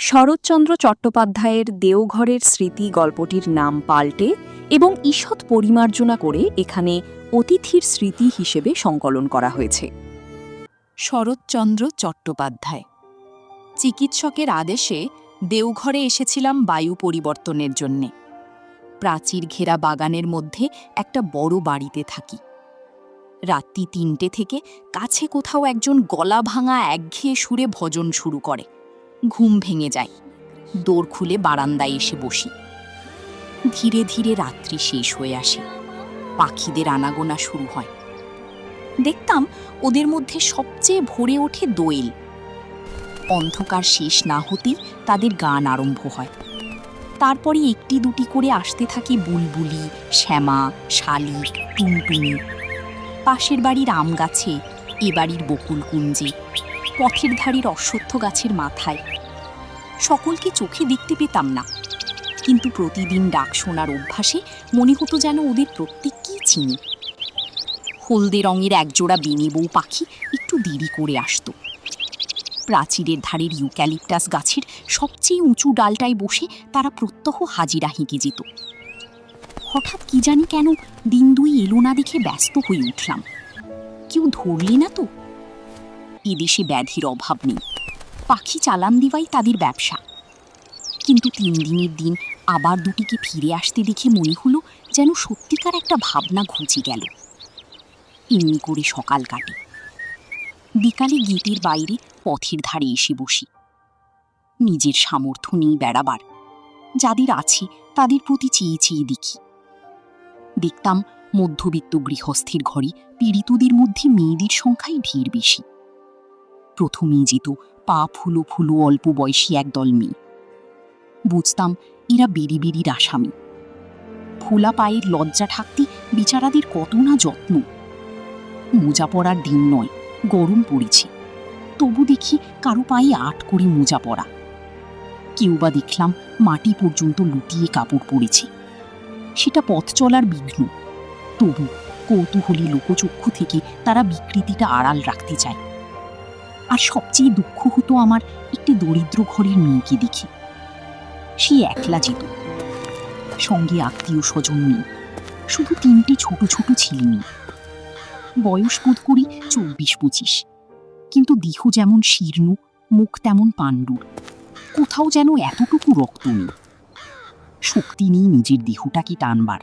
শরৎচন্দ্র চট্টোপাধ্যায়ের দেওঘরের স্মৃতি গল্পটির নাম পাল্টে এবং ঈষৎ পরিমার্জনা করে এখানে অতিথির স্মৃতি হিসেবে সংকলন করা হয়েছে। শরৎচন্দ্র চট্টোপাধ্যায়। চিকিৎসকের আদেশে দেওঘরে এসেছিলাম বায়ু পরিবর্তনের জন্যে। প্রাচীর ঘেরা বাগানের মধ্যে একটা বড় বাড়িতে থাকি। রাত্রি ৩টে থেকে কাছে কোথাও একজন গলা ভাঙা একঘেয়ে সুরে ভজন শুরু করে। ঘুম ভেঙে যায়। দোর খুলে বারান্দায় এসে বসি। ধীরে ধীরে রাত্রি শেষ হয়ে আসে। পাখিদের আনাগোনা শুরু হয়। দেখতাম ওদের মধ্যে সবচেয়ে ভরে ওঠে দোয়েল। অন্ধকার শেষ না হতেই তাদের গান আরম্ভ হয়। তারপরে একটি দুটি করে আসতে থাকে বুলবুলি, শ্যামা, শালিক, টুনটুনি। পাশের বাড়ির আম গাছে, এ বাড়ির বকুল কুঞ্জে, পথের ধারের অশ্বত্থ গাছের মাথায়। সকলকে চোখে দেখতে পেতাম না, কিন্তু প্রতিদিন ডাক শোনার অভ্যাসে মনে হতো যেন ওদের প্রত্যেককেই চিনি। হলদে রঙের একজোড়া বেনি বউ পাখি একটু দেরি করে আসতো। প্রাচীরের ধারের ইউক্যালিপটাস গাছের সবচেয়ে উঁচু ডালটায় বসে তারা প্রত্যহ হাজিরা হেঁকে যেত। হঠাৎ কি জানি কেন দিন দুই এলো না দেখে ব্যস্ত হয়ে উঠলাম। কেউ ধরলে না তো? এদেশে ব্যাধির অভাব নেই, পাখি চালান দেওয়াই তাদের ব্যবসা। কিন্তু ৩ দিনের দিন আবার দুটিকে ফিরে আসতে দেখে মনে হলো যেন সত্যিকার একটা ভাবনা ঘুচে গেল। এমনি করে সকাল কাটে। বিকালে গেটের বাইরে পথের ধারে এসে বসি। নিজের সামর্থ্য নেই বেড়াবার, যাদের আছে তাদের প্রতি চেয়ে চেয়ে দেখি। দেখতাম মধ্যবিত্ত গৃহস্থের ঘরে পীড়িতদের মধ্যে মেয়েদের সংখ্যাই ঢের বেশি। প্রথমেই যেত পা ফুলো ফুলো অল্প বয়সী একদল মেয়ে। বুঝতাম এরা বেরি বেরির আসামি। ফোলা পায়ের লজ্জা ঢাকতে বিচারাদের কত না যত্ন। মোজা পরার দিন নয়, গরম পড়েছে, তবু দেখি কারো পায়ে আট করে মোজা পরা। কেউ বা দেখলাম মাটি পর্যন্ত লুটিয়ে কাপড় পরেছে। সেটা পথ চলার বিঘ্ন, তবু কৌতূহলী লোকচক্ষু থেকে তারা বিকৃতিটা আড়াল রাখতে চায়। আর সবচেয়ে দুঃখ হতো আমার একটি দরিদ্র ঘরের মেয়েকে দেখে। সে একলা যেত, সঙ্গে আত্মীয় স্বজন নেই, শুধু ৩টে ছোট ছোট ছেলে মেয়ে। বয়স বোধ করি ২৪-২৫, কিন্তু দেহ যেমন শীর্ণ, মুখ তেমন পাণ্ডুর। কোথাও যেন এতটুকু রক্ত নেই। শক্তি নেই নিজের দেহটাকে টানবার।